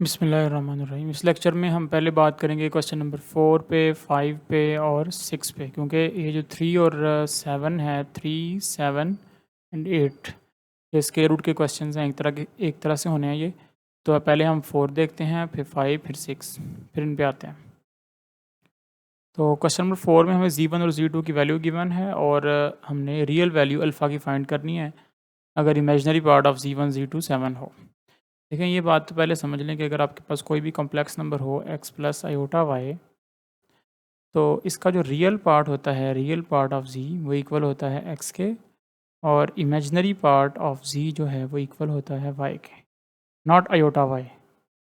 बिस्मिल्लाहिर्रहमानिर्रहीम। इस लेक्चर में हम पहले बात करेंगे क्वेश्चन नंबर 4 पे, 5 पे और 6 पे, क्योंकि ये जो 3 और 7 है, 3, 7 एंड 8 ये स्क्वायर रूट के क्वेश्चंस हैं, एक तरह से होने हैं ये। तो पहले हम 4 देखते हैं, फिर 5, फिर 6, फिर इन पे आते हैं। तो क्वेश्चन नंबर 4 में हमें Z1 और Z2 की वैल्यू गिवन है और हमने रियल वैल्यू अल्फ़ा की फाइंड करनी है अगर imaginary part of Z1 Z2 7 हो। देखें, ये बात तो पहले समझ लें कि अगर आपके पास कोई भी कॉम्प्लेक्स नंबर हो x प्लस आयोटा वाई, तो इसका जो रियल पार्ट होता है, रियल पार्ट ऑफ z वो इक्वल होता है x के, और इमेजनरी पार्ट ऑफ z जो है वो इक्वल होता है y के, नॉट आयोटा वाई।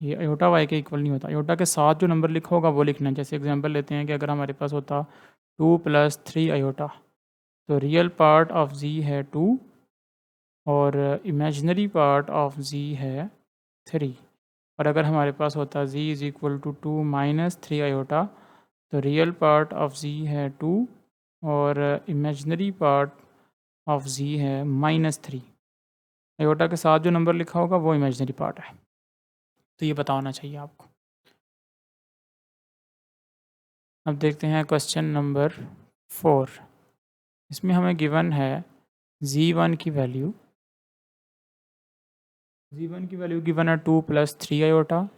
ये आयोटा वाई के इक्वल नहीं होता। आयोटा के साथ जो नंबर लिखा होगा वो लिखना है। जैसे एग्जांपल लेते हैं कि अगर हमारे पास होता 2 + 3 आयोटा, तो रियल पार्ट ऑफ z है 2 और इमेजनरी पार्ट ऑफ z है 3। और अगर हमारे पास होता z is equal to 2 - 3 iota, तो रियल पार्ट ऑफ z है 2 और इमेजनरी पार्ट ऑफ z है -3। आयोटा के साथ जो नंबर लिखा होगा वो इमेजनरी पार्ट है। तो ये पता होना चाहिए आपको। अब देखते हैं क्वेश्चन नंबर 4। इसमें हमें गिवन है z1 की वैल्यू। z1 की वैल्यू गिवन है 2 + 3 आयोटा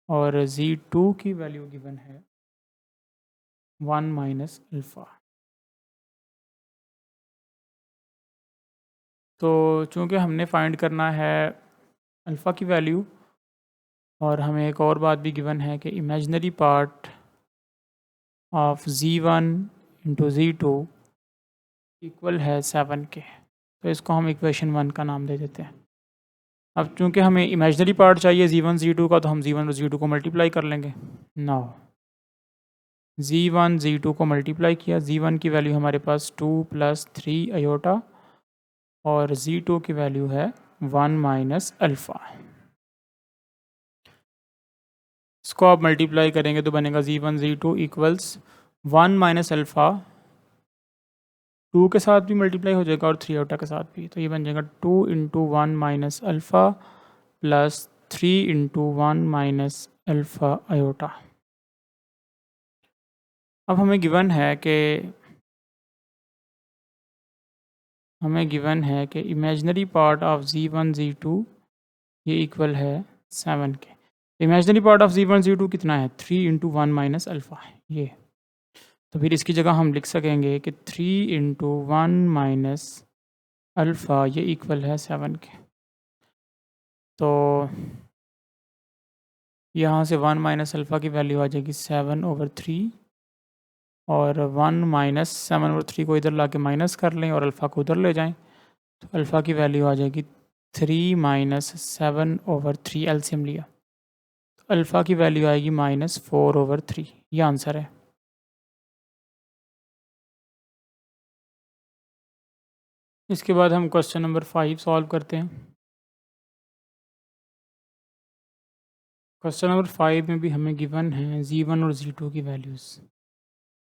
और z2 की वैल्यू गिवन है 1 - अल्फ़ा। तो चूँकि हमने फाइंड करना है अल्फ़ा की वैल्यू, और हमें एक और बात भी गिवन है कि imaginary part of z1 into z2 equal है 7 के, तो इसको हम इक्वेशन 1 का नाम दे देते हैं। अब चूँकि हमें इमेजनरी पार्ट चाहिए z1 z2 का, तो हम z1 और z2 को मल्टीप्लाई कर लेंगे। नाउ z1 z2 को मल्टीप्लाई किया, z1 की वैल्यू हमारे पास 2 + 3 आयोटा और z2 की वैल्यू है 1 - अल्फ़ा। इसको आप मल्टीप्लाई करेंगे तो बनेगा z1 z2 इक्वल्स 1 - अल्फ़ा, 2 के साथ भी मल्टीप्लाई हो जाएगा और 3 आयोटा के साथ भी, तो ये बन जाएगा 2 × 1 - अल्फ़ा प्लस 3 × 1 - अल्फ़ा आयोटा। अब हमें गिवन है कि imaginary part of z1 z2 ये इक्वल है 7 के। Imaginary part of z1 z2 कितना है? 3 × 1 - अल्फ़ा ये। तो फिर इसकी जगह हम लिख सकेंगे कि 3 × 1 - अल्फ़ा ये इक्वल है 7 के। तो यहाँ से 1 - अल्फ़ा की वैल्यू आ जाएगी 7/3, और 1 - 7/3 को इधर ला के माइनस कर लें और अल्फ़ा को उधर ले जाएं, तो अल्फ़ा की वैल्यू आ जाएगी 3 - 7/3। एलसीएम लिया तो अल्फ़ा की वैल्यू आएगी -4/3। ये आंसर है। इसके बाद हम क्वेश्चन नंबर 5 सॉल्व करते हैं। क्वेश्चन नंबर 5 में भी हमें गिवन है z1 और z2 की वैल्यूज़।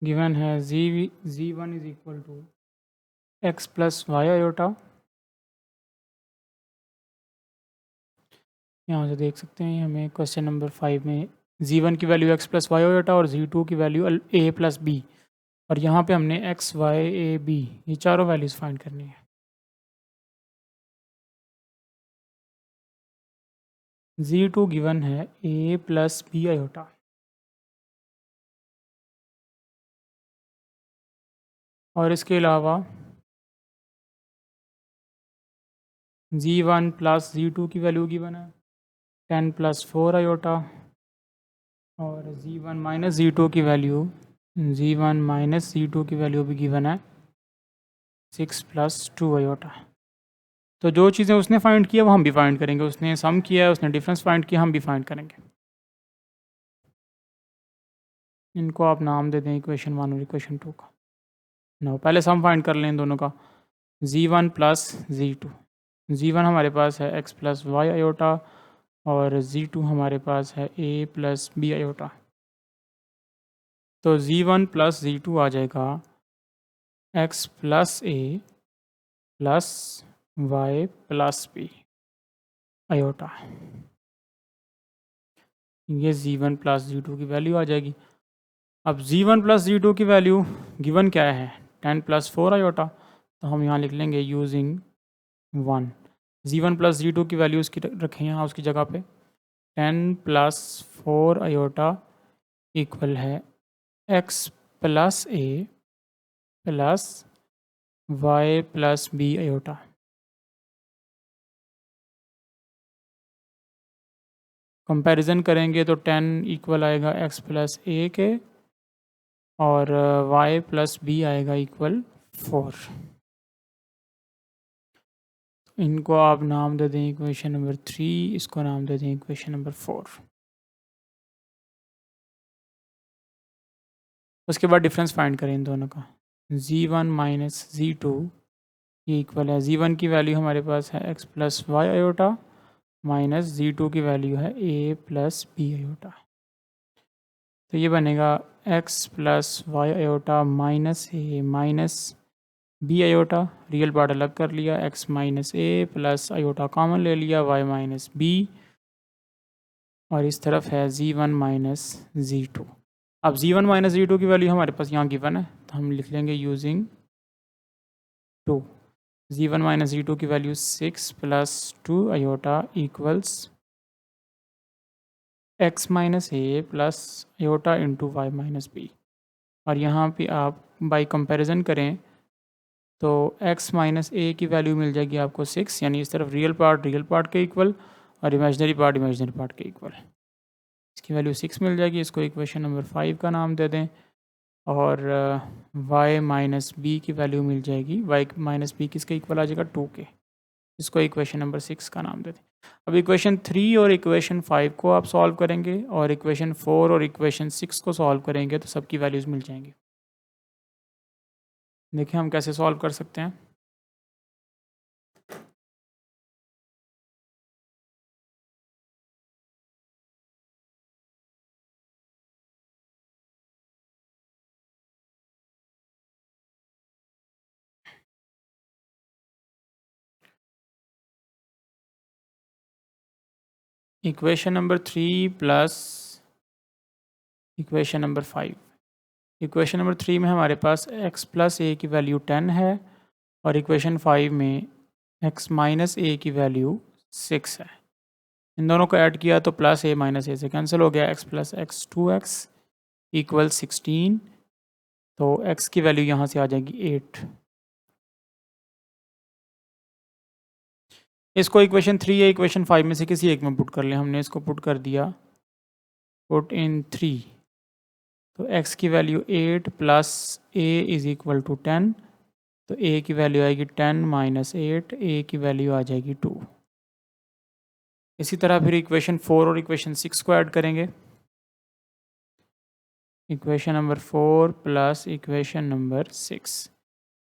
गिवन है z1 is equal to x + y iota. यहाँ से देख सकते हैं हमें क्वेश्चन नंबर 5 में z1 की वैल्यू x + y आयोटा और z2 की वैल्यू a + b, और यहाँ पे हमने x y a b ये चारों वैल्यूज़ फाइंड करनी है। z2 गिवन है a + b आयोटा, और इसके अलावा z1 + z2 की वैल्यू गिवन है 10 + 4 आयोटा, और z1 - z2 की वैल्यू भी गिवन है 6 + 2 आयोटा। तो जो चीज़ें उसने फाइंड किया वो हम भी फाइंड करेंगे। उसने सम किया है, उसने डिफरेंस फाइंड किया, हम भी फाइंड करेंगे। इनको आप नाम दे दें इक्वेशन 1 और इक्वेशन 2 का। नो, पहले सम फाइंड कर लें इन दोनों का। z1 + z2, z1 हमारे पास है x + y आयोटा और z2 हमारे पास है a + b आयोटा। तो z1 + z2 आ जाएगा x + a + y + b। Iota. ये z1 प्लस z2 की वैल्यू आ जाएगी। अब z1 प्लस z2 की वैल्यू गिवन क्या है, 10 प्लस 4 आयोटा, तो हम यहाँ लिख लेंगे यूजिंग 1। z1 प्लस z2 की वैल्यू उसकी रखें यहाँ उसकी जगह पे, 10 प्लस 4 आयोटा इक्वल है x plus a plus y plus b iota. Comparison करेंगे तो 10 इक्वल आएगा x प्लस a के, और y प्लस b आएगा इक्वल 4। इनको आप नाम दे दें इक्वेशन नंबर 3, इसको नाम दे दें इक्वेशन नंबर 4। उसके बाद डिफरेंस फाइंड करें इन दोनों का, z1 माइनस z2 ये इक्वल है, z1 की वैल्यू हमारे पास है x plus Y iota minus z2 की वैल्यू है a प्लस बी आयोटा। तो ये बनेगा x plus Y iota minus a minus b iota, real part अलग कर लिया, x minus a plus iota common ले लिया, y माइनस बी, और इस तरफ है z1 माइनस z2। अब z1 माइनस z2 की वैल्यू हमारे पास यहाँ गिवन है, तो हम लिख लेंगे यूजिंग 2। z1 माइनस z2 की value 6 plus 2 iota equals x minus a plus iota into y minus b. और यहाँ पे आप बाई कंपैरिजन करें तो x माइनस ए की वैल्यू मिल जाएगी आपको 6, यानी इस तरफ रियल पार्ट के इक्वल और इमेजनरी पार्ट के इक्वल। इसकी वैल्यू 6 मिल जाएगी, इसको इक्वेशन नंबर 5 का नाम दे दें, और y माइनस बी की वैल्यू मिल जाएगी, y माइनस बी किसके इक्वल आ जाएगा 2 के, इसको इक्वेशन नंबर 6 का नाम दे दें। अब इक्वेशन 3 और इक्वेशन 5 को आप सॉल्व करेंगे और इक्वेशन 4 और इक्वेशन 6 को सॉल्व करेंगे तो सबकी वैल्यूज़ मिल जाएंगी। देखिए हम कैसे सॉल्व कर सकते हैं। Equation number 3 plus equation number 5। Equation number 3 में हमारे पास x प्लस ए की वैल्यू 10 है, और इक्वेशन 5 में x माइनस ए की वैल्यू 6 है। इन दोनों को ऐड किया तो प्लस ए माइनस ए से कैंसिल हो गया, x plus x 2x equal 16, तो x की वैल्यू यहाँ से आ जाएगी 8। इसको इक्वेशन 3 या इक्वेशन 5 में से किसी एक में पुट कर लें। हमने इसको पुट कर दिया, पुट इन 3, तो x की value 8 plus a is equal to 10, तो a की वैल्यू आएगी 10 माइनस 8, a की वैल्यू आ जाएगी 2। इसी तरह फिर इक्वेशन 4 और इक्वेशन 6 को ऐड करेंगे। Equation number 4 plus equation number 6।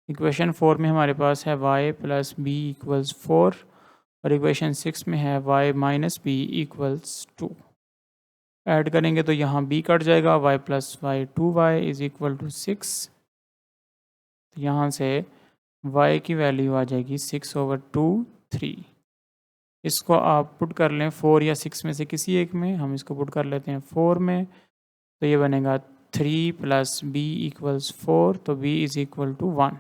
Equation 4 में हमारे पास है y प्लस बी इक्वल्स 4, और इक्वेशन 6 में है y minus B equals 2। Add करेंगे तो यहाँ b कट जाएगा, y plus Y 2y is equal to 6, तो यहाँ से y की वैल्यू आ जाएगी 6/2 3। इसको आप पुट कर लें 4 या 6 में से किसी एक में, हम इसको पुट कर लेते हैं 4 में, तो ये बनेगा 3 प्लस बी इक्वल्स 4, तो b इज़ इक्वल टू 1,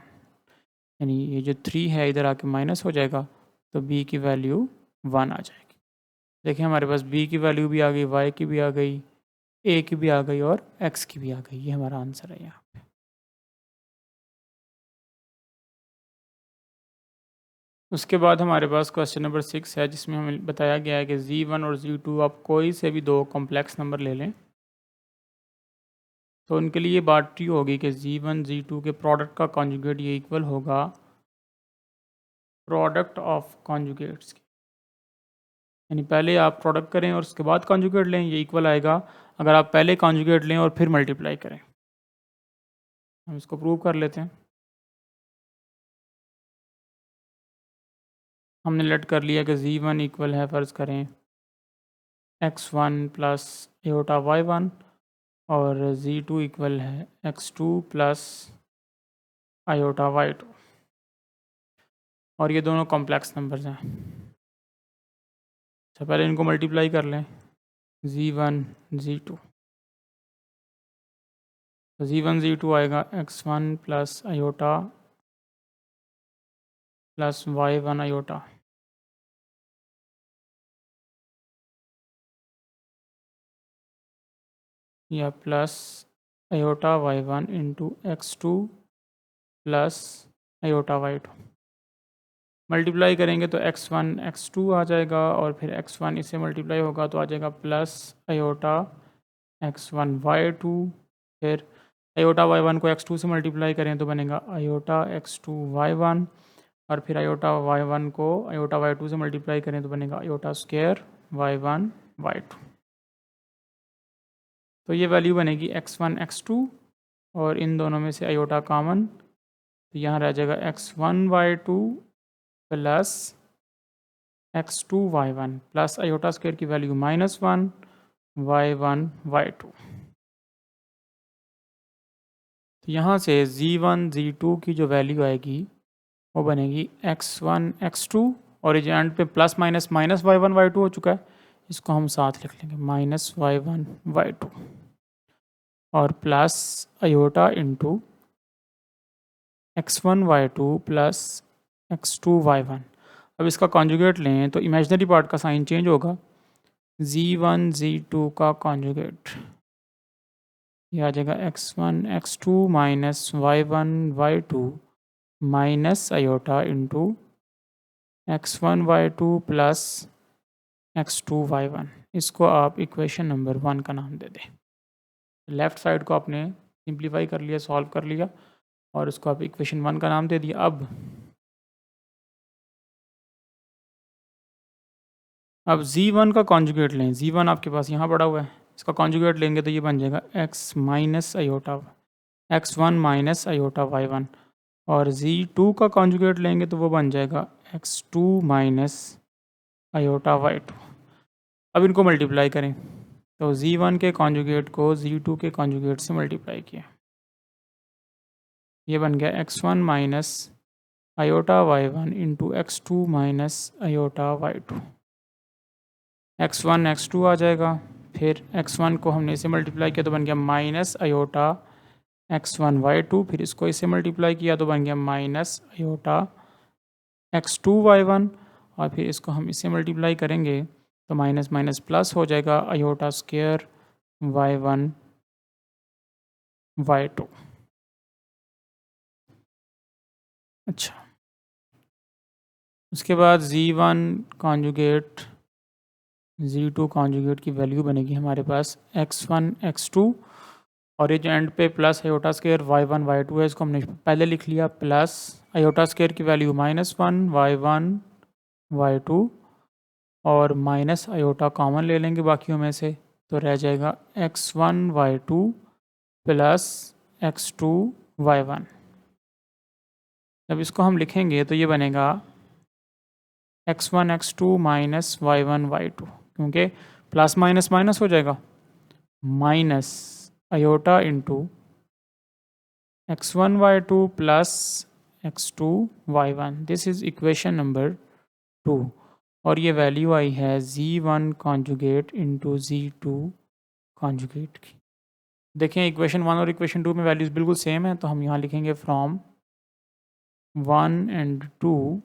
यानी ये जो 3 है इधर आके माइनस हो जाएगा, तो b की वैल्यू 1 आ जाएगी। देखिए हमारे पास b की वैल्यू भी आ गई, y की भी आ गई, a की भी आ गई और x की भी आ गई। ये हमारा आंसर है यहाँ पे। उसके बाद हमारे पास क्वेश्चन नंबर 6 है, जिसमें हमें बताया गया है कि z1 और z2 आप कोई से भी दो कॉम्प्लेक्स नंबर ले लें, तो उनके लिए बात ट्रू होगी कि z1 z2 के प्रोडक्ट का कॉन्जुगेट ये इक्वल होगा प्रोडक्ट ऑफ कॉन्जुगेट्स के, यानी पहले आप प्रोडक्ट करें और उसके बाद कॉन्जुगेट लें, ये इक्वल आएगा अगर आप पहले कॉन्जुगेट लें और फिर मल्टीप्लाई करें। हम इसको प्रूव कर लेते हैं। हमने लेट कर लिया कि z1 इक्वल है, फ़र्ज़ करें x1 प्लस एटा y1, और z2 इक्वल है x2 प्लस आयोटा y2, और ये दोनों कॉम्प्लेक्स नंबर्स हैं। अच्छा, पहले इनको मल्टीप्लाई कर लें, z1 z2, तो z1 z2 आएगा x1 plus iota plus y1 iota, या plus iota y1 into x2 plus iota y2। Multiply करेंगे तो x1 x2 आ जाएगा, और फिर x1 इससे मल्टीप्लाई होगा तो आ जाएगा प्लस आयोटा x1 y2, फिर आयोटा y1 को x2 से मल्टीप्लाई करें तो बनेगा आयोटा x2 y1, और फिर आयोटा y1 को आयोटा y2 से मल्टीप्लाई करें तो बनेगा आयोटा स्क्वायर y1 y2। तो ये वैल्यू बनेगी x1 x2, और इन दोनों में से आयोटा कॉमन, तो यहाँ रह जाएगा x1 y2 plus x2 y1 plus iota square की वैल्यू -1 y1 y2। तो यहाँ से z1 z2 की जो वैल्यू आएगी वो बनेगी x1 x2, और ये एंड पे plus minus minus y1 y2 हो चुका है, इसको हम साथ लिख लेंगे माइनस y1 y2, और plus iota into x1 y2 plus x2 y1। अब इसका कॉन्जुगेट लें तो इमेजिनरी पार्ट का साइन चेंज होगा, z1 z2 का कॉन्जुगेट, ये आ जाएगा x1 x2 minus y1 y2 minus iota into x1 y2 plus x2 y1। इसको आप इक्वेशन नंबर 1 का नाम दे दें। लेफ़्ट साइड को आपने सिंप्लीफाई कर लिया, सॉल्व कर लिया, और इसको आप इक्वेशन 1 का नाम दे दिया। अब z1 का कॉन्जुगेट लें, z1 आपके पास यहाँ पड़ा हुआ है, इसका कॉन्जुगेट लेंगे तो ये बन जाएगा x minus iota x1 minus iota y1, और z2 का कॉन्जुगेट लेंगे तो वो बन जाएगा x2 माइनस आयोटा y2। अब इनको मल्टीप्लाई करें तो z1 के कॉन्जुगेट को z2 के कॉन्जुगेट से मल्टीप्लाई किया, ये बन गया x1 minus iota y1 into x2 minus iota y2। x1 x2 आ जाएगा, फिर x1 को हमने इसे मल्टीप्लाई किया तो बन गया माइनस आयोटा x1 y2, फिर इसको इसे मल्टीप्लाई किया तो बन गया माइनस आयोटा x2 y1, और फिर इसको हम इसे मल्टीप्लाई करेंगे तो माइनस माइनस प्लस हो जाएगा आयोटा स्क्वायर y1 y2। अच्छा, उसके बाद z1 कॉन्जुगेट z2 कॉन्जुगेट की वैल्यू बनेगी हमारे पास x1 x2, और ये जो एंड पे plus iota square y1 y2 है, इसको हमने पहले लिख लिया प्लस आयोटा स्क्वायर की वैल्यू -1 y1 y2, और माइनस आयोटा कॉमन ले लेंगे बाकियों में से, तो रह जाएगा x1 y2 plus x2 y1। जब इसको हम लिखेंगे तो ये बनेगा x1 x2 minus y1 y2, क्योंकि प्लस माइनस माइनस हो जाएगा, minus iota into x1 y2 plus x2 y1। This is equation number 2, और ये वैल्यू आई है z1 conjugate into z2 conjugate की। देखें इक्वेशन 1 और इक्वेशन 2 में वैल्यूज़ बिल्कुल सेम है, तो हम यहाँ लिखेंगे from 1 and 2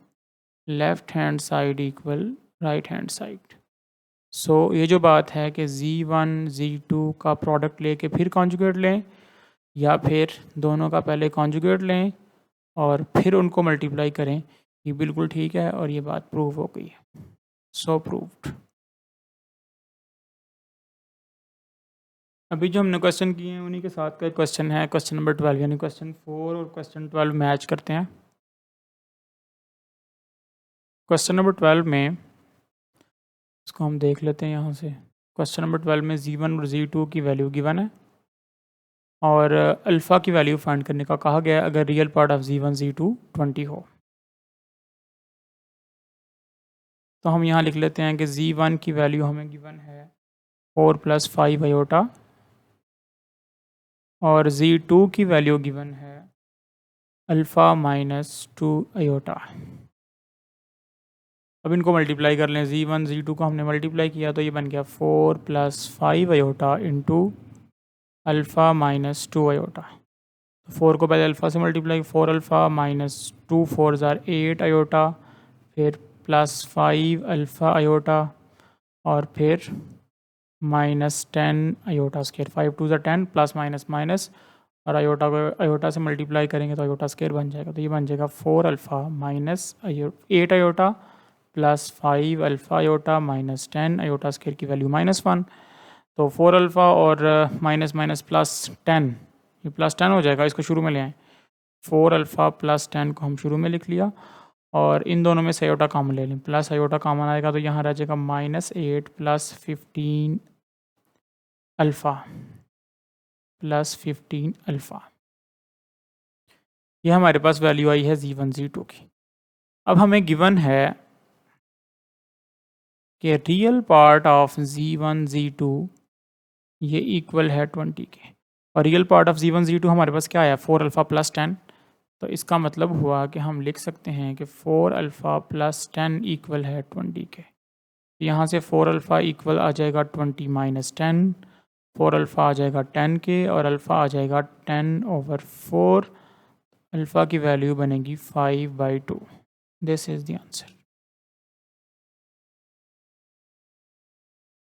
left hand side equal right hand side. So ये जो बात है कि z1 z2 का प्रोडक्ट लेके फिर कॉन्जुगेट लें, या फिर दोनों का पहले कॉन्जुगेट लें और फिर उनको मल्टीप्लाई करें, ये बिल्कुल ठीक है, और ये बात प्रूव हो गई है। सो प्रूव्ड। अभी जो हमने क्वेश्चन किए हैं उन्हीं के साथ का एक क्वेश्चन है, क्वेश्चन नंबर 12, यानी क्वेश्चन 4 और क्वेश्चन 12 मैच करते हैं। क्वेश्चन नंबर 12 में इसको हम देख लेते हैं यहाँ से। क्वेश्चन नंबर 12 में z1 और z2 की वैल्यू गिवन है, और अल्फ़ा की वैल्यू फाइंड करने का कहा गया है अगर real part of z1 z2 20 हो। तो हम यहाँ लिख लेते हैं कि z1 की वैल्यू हमें गिवन है 4 + 5 आयोटा, और z2 की वैल्यू गिवन है अल्फ़ा -2 आयोटा। अब इनको मल्टीप्लाई कर लें, Z1 Z2 को हमने मल्टीप्लाई किया तो ये बन गया 4 + 5 iota into alpha minus 2 iota. 4 को पहले अल्फ़ा से मल्टीप्लाई, 4 अल्फ़ा माइनस 2 4 ज़ार 8 आयोटा, फिर +5 अल्फ़ा आयोटा और फिर -10 आयोटा स्क्वायर। 5 2 ज़ार 10 प्लस माइनस माइनस और आयोटा को आयोटा से मल्टीप्लाई करेंगे तो आयोटा स्क्वायर बन जाएगा। तो ये बन जाएगा 4 alpha minus 8 iota plus 5 alpha iota minus 10 iota square की वैल्यू -1। तो 4 अल्फ़ा और माइनस माइनस प्लस 10, ये +10 हो जाएगा, इसको शुरू में ले आएँ। 4 अल्फ़ा प्लस 10 को हम शुरू में लिख लिया और इन दोनों में से आयोटा कॉमन ले लें, प्लस आयोटा कॉमन आएगा तो यहाँ रह जाएगा -8 प्लस 15 अल्फ़ा प्लस 15 अल्फ़ा। यह हमारे पास वैल्यू आई है Z1 Z2 की। अब हमें गिवन है कि real part of Z1 Z2 ये इक्वल है 20 के, और real part of Z1 Z2 हमारे पास क्या आया 4 अल्फ़ा प्लस 10। तो इसका मतलब हुआ कि हम लिख सकते हैं कि 4 अल्फ़ा प्लस 10 इक्वल है 20 के। यहाँ से 4 अल्फ़ा इक्वल आ जाएगा 20 माइनस 10, 4 अल्फ़ा आ जाएगा 10 के और अल्फ़ा आ जाएगा 10/4। अल्फ़ा की वैल्यू बनेगी 5/2। This is the answer.